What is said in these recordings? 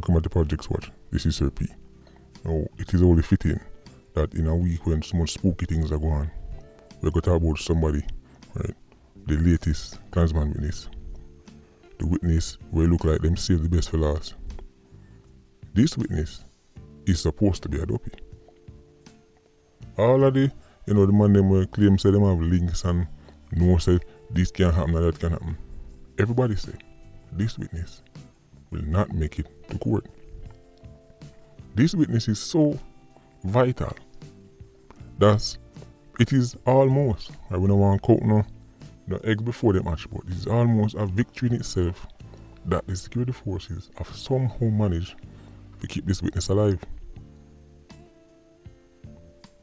Welcome to the Politricks Watch. This is Sir P. Now, it is only fitting that in a week when so much spooky things are going on, we're going to talk about somebody, right? The latest Klansman witness. The witness where it look like them save the best for last. This witness is supposed to be a dopey. All of the man them will claim say them have links and no say this can happen and that can happen. Everybody say this witness will not make it to court. This witness is so vital that it is almost, I don't want to count the egg before the match, but it is almost a victory in itself that the security forces have somehow managed to keep this witness alive.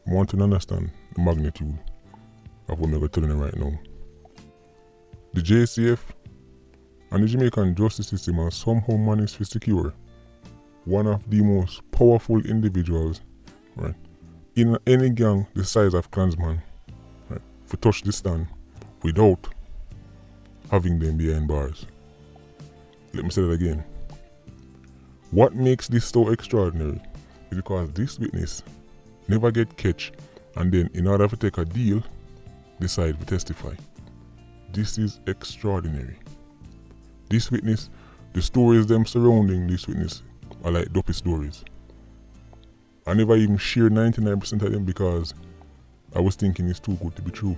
I want to understand the magnitude of what I'm going to tell you right now. The JCF and the Jamaican justice system have somehow managed to secure one of the most powerful individuals, right, in any gang the size of Klansman, right, to touch the stand without having them behind bars. Let me say that again. What makes this so extraordinary is because this witness never get catch and then in order to take a deal, decide to testify. This is extraordinary. This witness, the stories them surrounding this witness are like dopey stories. I never even shared 99% of them because I was thinking it's too good to be true.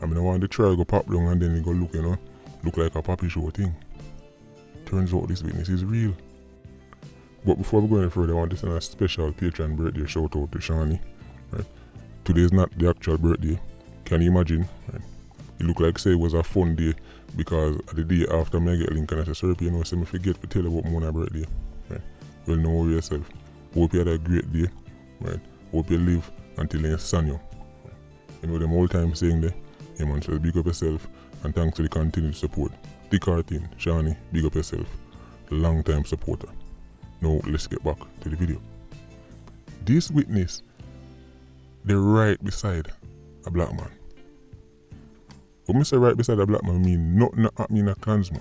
I want the trial go pop down and then it go look like a poppy show thing. Turns out this witness is real. But before we go any further, I want to send a special Patreon birthday shout out to Shani. Right? Today is not the actual birthday. Can you imagine? Right? It looked like say it was a fun day because the day after me get link and I say, Sir, say me forget to tell you about my birthday. Right? Well, know yourself. Hope you had a great day. Right? Hope you live until you son you. Right? You know them all time saying there. Hey man, so big up yourself and thanks for the continued support. The cartoon, Shani, big up yourself. Long time supporter. Now let's get back to the video. This witness, they're right beside a black man. When I say right beside a black man, I mean nothing happening in a Klansman.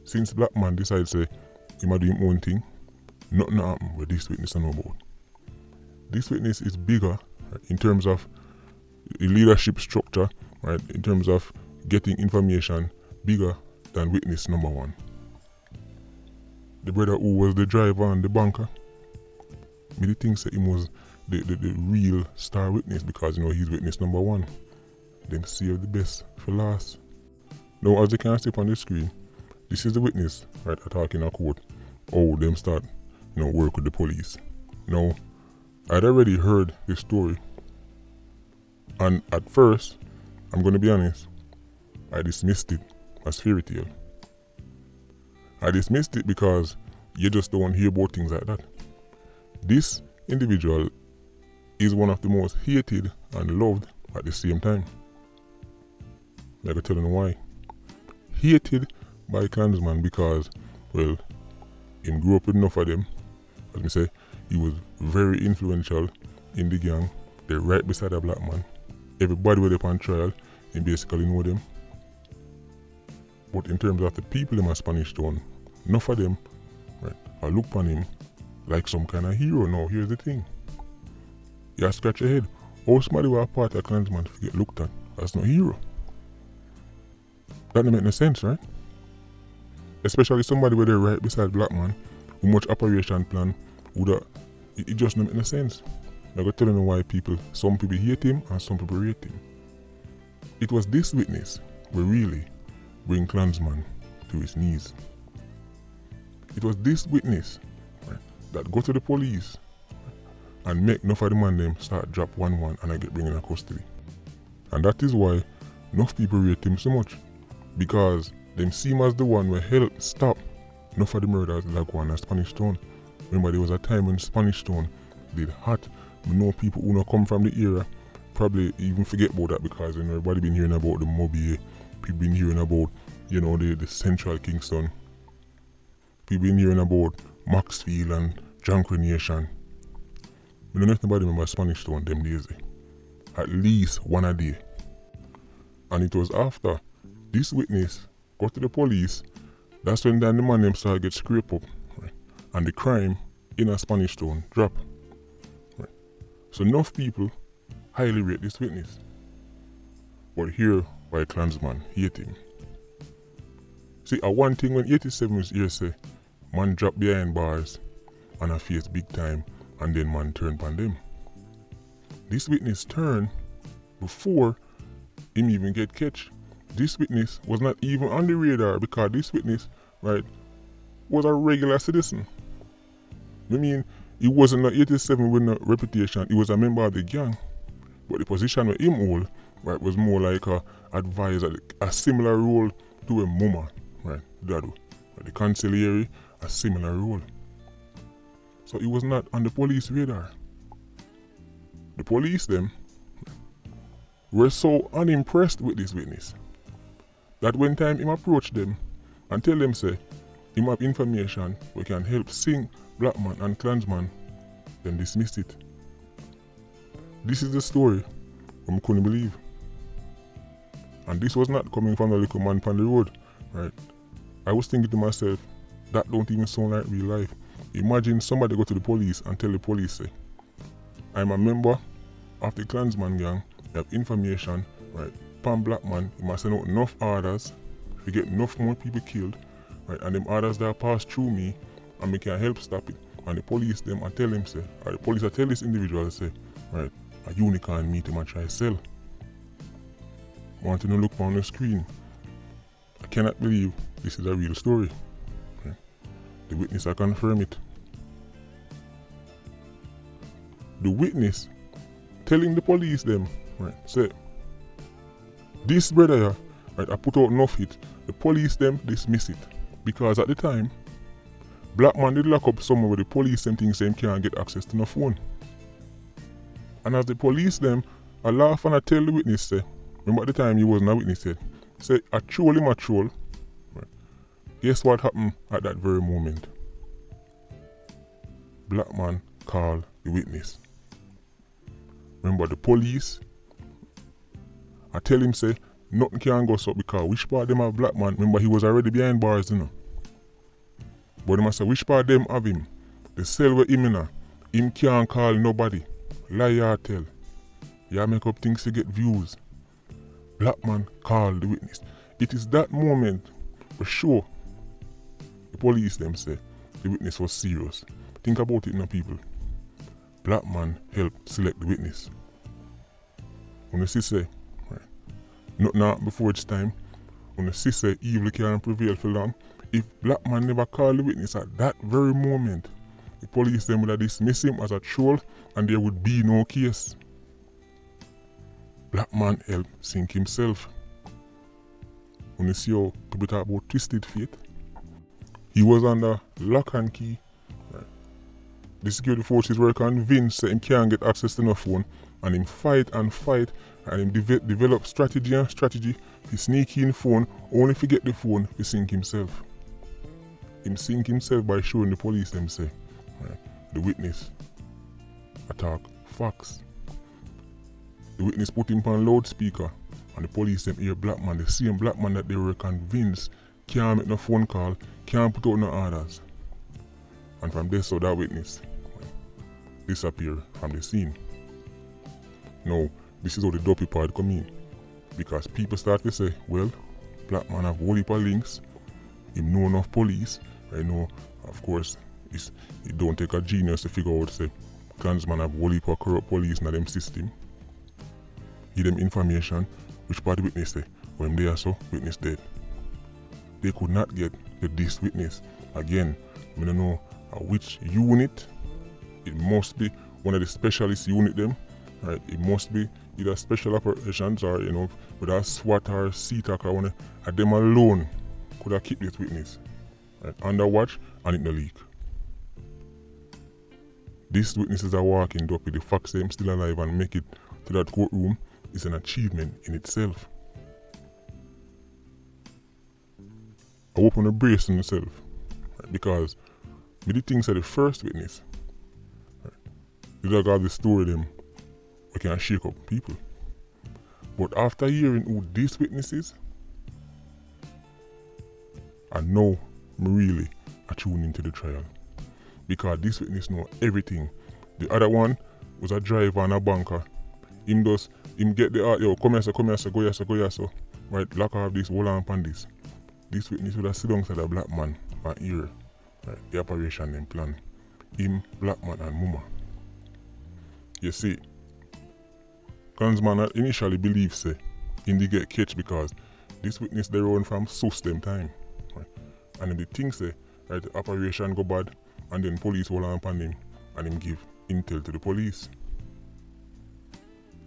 Since black man decides to say he might do his own thing, nothing happen with this witness I know about. This witness is bigger, right, in terms of the leadership structure, right, in terms of getting information, bigger than witness number one. The brother who was the driver and the banker, me think say he was the real star witness because he's witness number one. Them save the best for last. Now as you can see on the screen, this is the witness, right, talking in court, how them start, work with the police. Now, I'd already heard this story, and at first, I'm gonna be honest, I dismissed it as fairy tale. I dismissed it because you just don't hear about things like that. This individual is one of the most hated and loved at the same time. I can tell you why. Hated by Klansman because, well, him grew up with enough of them. As me say, he was very influential in the gang. They're right beside a black man. Everybody with them on trial, he basically know them. But in terms of the people in my Spanish town, enough of them, right, I look upon him like some kind of hero. Now, here's the thing. You scratch your head. How somebody who are part of Klansman get looked at as no hero? That don't make no sense, right? Especially somebody where they're right beside black man, who much operation plan, it just don't make no sense. I'm going to tell you why some people hate him and some people rate him. It was this witness who really bring Klansman to his knees. It was this witness, right, that go to the police, right, and make enough of the man them start drop 1-1 and I get bringing in custody. And that is why enough people rate him so much. Because them see him as the one where help stop enough of the murders that go on in Spanish Town. Remember there was a time when Spanish Town did hot. We know people who not come from the era probably even forget about that because everybody been hearing about the Mobile, people been hearing about the Central Kingston, people been hearing about Maxfield and Junk Nation. We don't know if nobody remember Spanish Town them days. At least one a day. And it was after this witness got to the police That's when then the man them start get scraped up, right? And the crime in a Spanish Town drop. Right? So enough people highly rate this witness. But here why Klansman hate him. See, one thing when 87 is here say, man drop behind bars and I face big time and then man turn pan them. This witness turn before him even get catch. This witness was not even on the radar because this witness, right, was a regular citizen. I mean, he wasn't an 87 with no reputation, he was a member of the gang. But the position with him hold, right, was more like a advisor, a similar role to a mama, right, Dadu. The consigliere, a similar role. So he was not on the police radar. The police them were so unimpressed with this witness that when time him approach them and tell them say him have information we can help sing black man and Klansman, them dismissed it. This is the story I couldn't believe. And this was not coming from the little man on the road, right? I was thinking to myself, that don't even sound like real life. Imagine somebody go to the police and tell the police say, I'm a member of the Klansman gang, you have information, right? Pan black man, you must send out enough orders to get enough more people killed, right? And them orders that pass through me and me can help stop it. And the police them and tell him say, or the police tell this individual say, right, a unicorn meet him and try sell. Want to look on the screen. I cannot believe this is a real story. Right? The witness I confirm it. The witness telling the police them, right, say, this brother here, right, I put out enough hit. The police them dismiss it. Because at the time, black man did lock up somewhere where the police them think him can't get access to no phone. And as the police them, I laugh and I tell the witness say, remember at the time he wasn't a witness yet, say, I troll him a troll. Right. Guess what happened at that very moment? Black man called the witness. Remember the police, I tell him say, nothing can go so because which part them have black man, remember he was already behind bars, you know. But them say, which part them have him? The cell where him in, him can't call nobody. Liar tell. You make up things to get views. Black man called the witness. It is that moment, for sure, the police them say, the witness was serious. Think about it now, people. Black man helped select the witness. When the sis say, right, not now before it's time, when the sis say evil can't prevail for long, if black man never called the witness at that very moment, the police them would have dismissed him as a troll and there would be no case. Black man helped sink himself. When you see how people talk about twisted fate, he was under lock and key. Right. The security forces were convinced that him can't get access to no phone and him fight and him develop strategy to sneak in phone only to get the phone to sink himself. Him sink himself by showing the police them say, right, the witness attack facts. The witness put him on loudspeaker and the police them hear black man, the same black man that they were convinced can't make no phone call, can't put out no orders. And from there so that witness disappear from the scene. Now, this is how the dopey part come in. Because people start to say, well, black man have whole heap of links, him know enough police, I know, of course, it don't take a genius to figure out, say, Klansman have whole heap of corrupt police in them system. Give them information, which part the witness say, when they are so, witness dead. They could not get this witness. Again, I don't know which unit, it must be one of the specialist unit them, right? It must be either special operations or, you know, with a SWAT or CTAC or one of them alone could have kept this witness, right, under watch and it no leak. These witnesses are walking dopey, the fact that I'm still alive and make it to that courtroom is an achievement in itself. I hope on a brace on yourself, right, because with the things that the first witness, right, you got the story them, we can shake up people. But after hearing who these witnesses, I know me really tune into the trial. Because this witness know everything. The other one was a driver and a banker. Him get the art, yo, come here, go here, so. Right, lock off this, hold on upon this. This witness would have sit down to the black man and hear, right, the operation and plan. Him, black man and mama. You see, Klansman initially believed say him they get catch because this witness they run from sus them time. Right? And him they think say, right, the operation go bad and then police hold on upon him and him give intel to the police.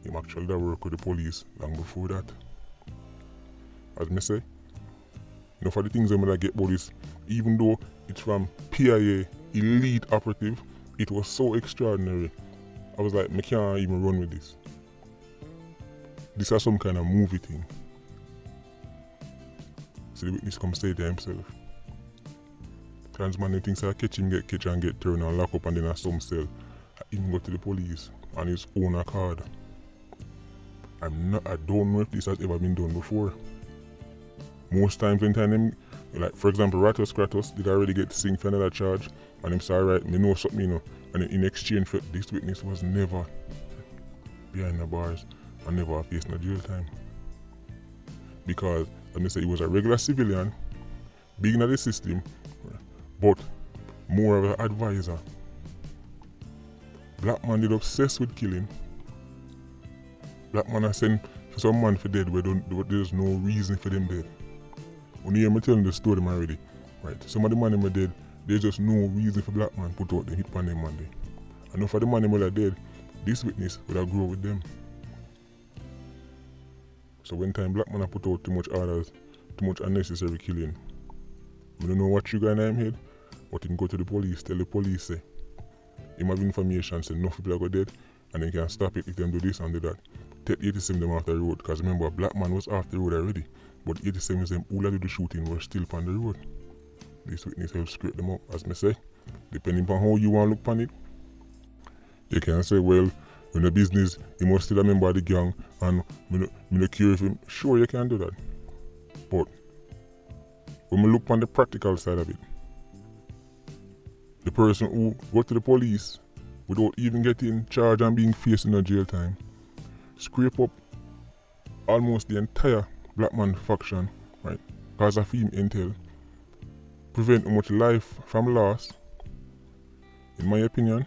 Him actually da work with the police long before that. As me say, you know, for the things that get about this, even though it's from PIA elite operative, it was so extraordinary. I was like, I can't even run with this. This is some kind of movie thing. So the witness come say to himself. Klansman thinks I catch him, get catch and get turned and lock up and then at some cell. I even go to the police on his own accord. I don't know if this has ever been done before. Most times when them, like for example Ratos Kratos did already get to sing for another charge and him say alright, me know something, you know. And in exchange for this witness was never behind the bars and never faced no jail time. Because let me say he was a regular civilian, being in the system, but more of an advisor. Black man did obsessed with killing. Black man has sent for some man for dead where there's no reason for them dead. When you hear me telling the story already, right? Some of the man them are dead, there's just no reason for black man put out the hit on them man day. And for the man them are dead, this witness would have grown with them. So when time black man have put out too much orders, too much unnecessary killing, I don't know what trigger in him head, but him go to the police, tell the police say, him have information say enough people are go dead and they can stop it if them do this and do that. Take 87 them off the road, because remember black man was off the road already, but 87 them who did the shooting were still on the road. This witness help scrape them up, as me say. Depending on how you want to look upon it, you can say, well, in the business, he must still a member of the gang and me no care if him. Sure, you can do that. But when we look on the practical side of it, the person who go to the police without even getting charged and being faced in a jail time, scrape up almost the entire black man faction, right? Because of him intel, prevent much life from loss. In my opinion,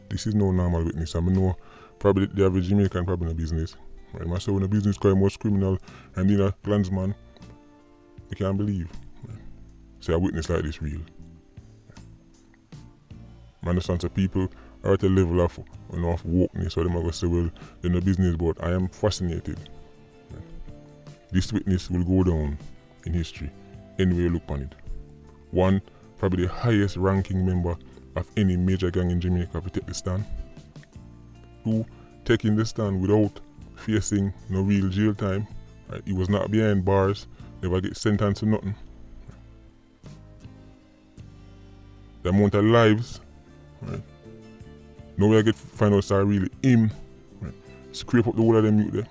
this is no normal witness. I know probably the average Jamaican probably in a business. Right? Myself in a business called most criminal and being a Klansman, I can't believe. Right? Say a witness like this real. I understand that people are at a level of, of wokeness, so they might go say, well, they're in a business, but I am fascinated. Right? This witness will go down in history, anyway you look on it. One, probably the highest ranking member of any major gang in Jamaica to take the stand. Two, taking the stand without facing no real jail time. Right? He was not behind bars, never get sentenced to nothing. The amount of lives, right? Now we get find out are really him. Right? Scrape up the whole of them youth there.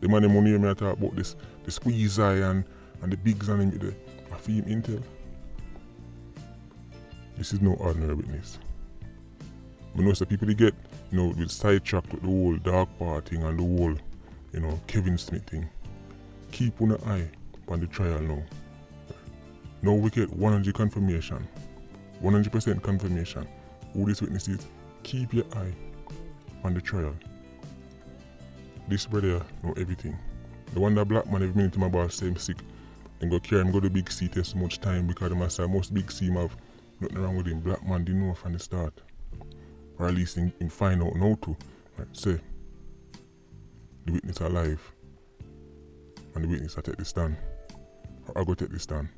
The man them money me talk about this, the squeeze eye and the bigs and them there. I feel him intel. This is no ordinary witness. I know some people they get, with sidetracked with the whole dark part thing and the whole, Kevin Smith thing. Keep on the eye on the trial now. Now we get 100% confirmation. Who this witness is, keep your eye on the trial. This brother know everything. The one that black man every minute my boss say him sick and go carry him go to big C test so much time because the master most big C him have nothing wrong with him. Black man didn't know from the start. Or at least him find out now too. Right, say the witness alive and the witness I take the stand. Or I go take the stand.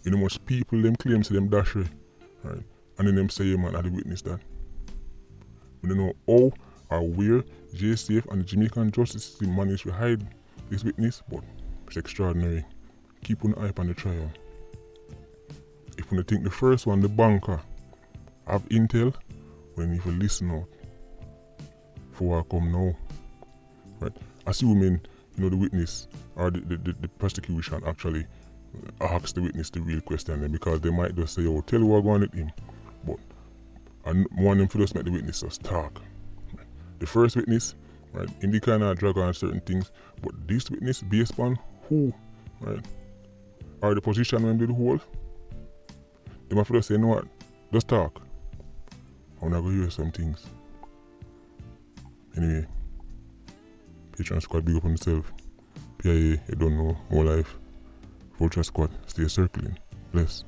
Most people them claim to them dash right? And then them say yeah man I the witness that. We don't know how or where JCF and the Jamaican justice system managed to hide this witness, but it's extraordinary. Keep an eye on the trial. If you think the first one, the banker, have intel, we need to listen out for what come now. Right? Assuming the witness or the prosecution actually ask the witness the real question then, because they might just say, oh, tell you what going on with him. But I want them to just make the witness just talk. Right? The first witness, right, in the kind of drag on certain things, but this witness based on who, right, or the position when they do the whole, they might just say, you know what, just talk. I'm not going to hear some things. Anyway, Patreon Squad, big up on yourself. PIA, you don't know, more life. Vulture Squad, stay circling. Bless.